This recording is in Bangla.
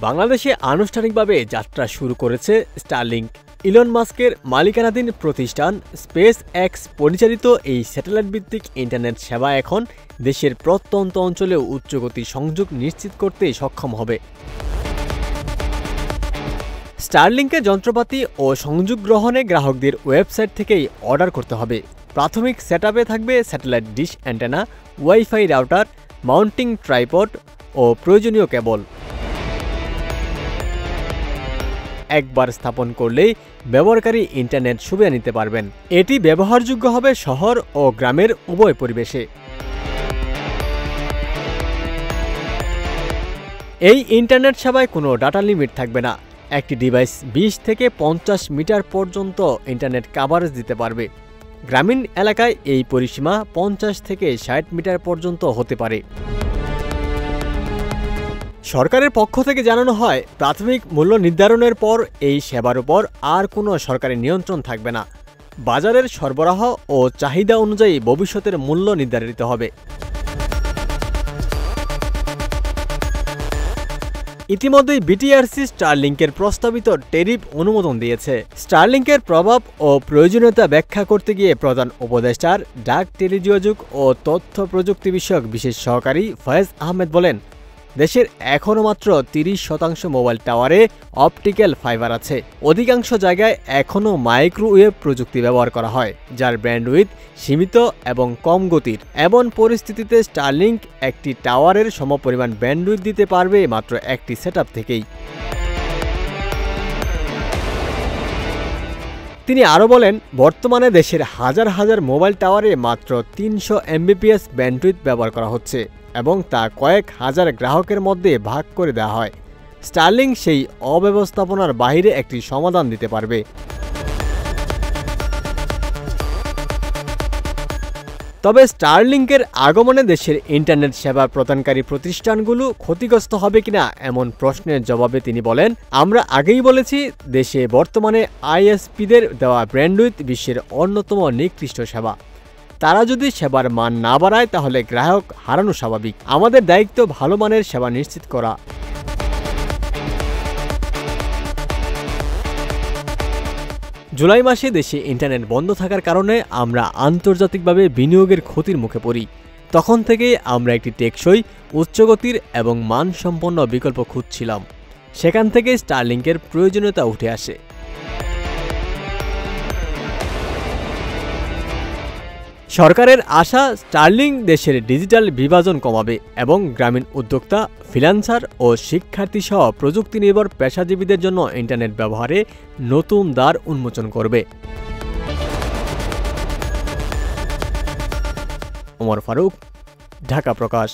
বাংলাদেশে আনুষ্ঠানিকভাবে যাত্রা শুরু করেছে স্টারলিংক। ইলন মাস্কের মালিকানাধীন প্রতিষ্ঠান স্পেস এক্স পরিচালিত এই স্যাটেলাইট ভিত্তিক ইন্টারনেট সেবা এখন দেশের প্রত্যন্ত অঞ্চলেও উচ্চগতি সংযোগ নিশ্চিত করতে সক্ষম হবে। স্টারলিংকের যন্ত্রপাতি ও সংযোগ গ্রহণে গ্রাহকদের ওয়েবসাইট থেকেই অর্ডার করতে হবে। প্রাথমিক সেটআপে থাকবে satellite dish antenna, wifi router, mounting tripod ও প্রয়োজনীয় কেবল। একবার স্থাপন করলেই ব্যবহারকারী ইন্টারনেট সুবিধা নিতে পারবেন। এটি ব্যবহারযোগ্য হবে শহর ও গ্রামের উভয় পরিবেশে। এই ইন্টারনেট সেবায় কোনো ডাটা লিমিট থাকবে না। একটি ডিভাইস 20 থেকে 50 মিটার পর্যন্ত ইন্টারনেট কভারেজ দিতে পারবে। গ্রামীণ এলাকায় এই পরিসীমা 50 থেকে 60 মিটার পর্যন্ত হতে পারে। সরকারের পক্ষ থেকে জানানো হয়, প্রাথমিক মূল্য নির্ধারণের পর এই সেবার উপর আর কোনো সরকারি নিয়ন্ত্রণ থাকবে না। বাজারের সরবরাহ ও চাহিদা অনুযায়ী ভবিষ্যতের মূল্য নির্ধারিত হবে। ইতিমধ্যেই বিটিআরসি স্টারলিংকের প্রস্তাবিত ট্যারিফ অনুমোদন দিয়েছে। স্টারলিংকের প্রভাব ও প্রয়োজনীয়তা ব্যাখ্যা করতে গিয়ে প্রধান উপদেষ্টার ডাক, টেলিযোগাযোগ ও তথ্য প্রযুক্তি বিষয়ক বিশেষ সহকারী ফয়েজ আহমেদ বলেন, দেশের এখনও মাত্র 30% মোবাইল টাওয়ারে অপটিক্যাল ফাইবার আছে। অধিকাংশ জায়গায় এখনও মাইক্রোওয়েভ প্রযুক্তি ব্যবহার করা হয়, যার ব্যান্ডউইথ সীমিত এবং কম গতির। এমন পরিস্থিতিতে স্টারলিংক একটি টাওয়ারের সমপরিমাণ ব্যান্ডউইথ দিতে পারবে মাত্র একটি সেটআপ থেকেই। তিনি আরও বলেন, বর্তমানে দেশের হাজার হাজার মোবাইল টাওয়ারে মাত্র 300 Mbps ব্যান্ডউইথ ব্যবহার করা হচ্ছে এবং তা কয়েক হাজার গ্রাহকের মধ্যে ভাগ করে দেওয়া হয়। স্টারলিংক সেই অব্যবস্থাপনার বাইরে একটি সমাধান দিতে পারবে। তবে স্টারলিংকের আগমনে দেশের ইন্টারনেট সেবা প্রদানকারী প্রতিষ্ঠানগুলো ক্ষতিগ্রস্ত হবে কিনা এমন প্রশ্নের জবাবে তিনি বলেন, আমরা আগেই বলেছি, দেশে বর্তমানে আইএসপিদের দেওয়া ব্যান্ডউইথ বিশ্বের অন্যতম নিকৃষ্ট সেবা। তারা যদি সেবার মান না বাড়ায় তাহলে গ্রাহক হারানো স্বাভাবিক। আমাদের দায়িত্ব ভালো মানের সেবা নিশ্চিত করা। জুলাই মাসে দেশে ইন্টারনেট বন্ধ থাকার কারণে আমরা আন্তর্জাতিকভাবে বিনিয়োগের ক্ষতির মুখে পড়ি। তখন থেকেই আমরা একটি টেকসই, উচ্চগতির এবং মানসম্পন্ন বিকল্প খুঁজছিলাম। সেখান থেকে স্টারলিংকের প্রয়োজনীয়তা উঠে আসে। সরকারের আশা, স্টারলিংক দেশের ডিজিটাল বিভাজন কমাবে এবং গ্রামীণ উদ্যোক্তা, ফ্রিল্যান্সার ও শিক্ষার্থী সহ প্রযুক্তি নির্ভর পেশাজীবীদের জন্য ইন্টারনেট ব্যবহারে নতুন দ্বার উন্মোচন করবে। ওমর ফারুক, ঢাকা প্রকাশ।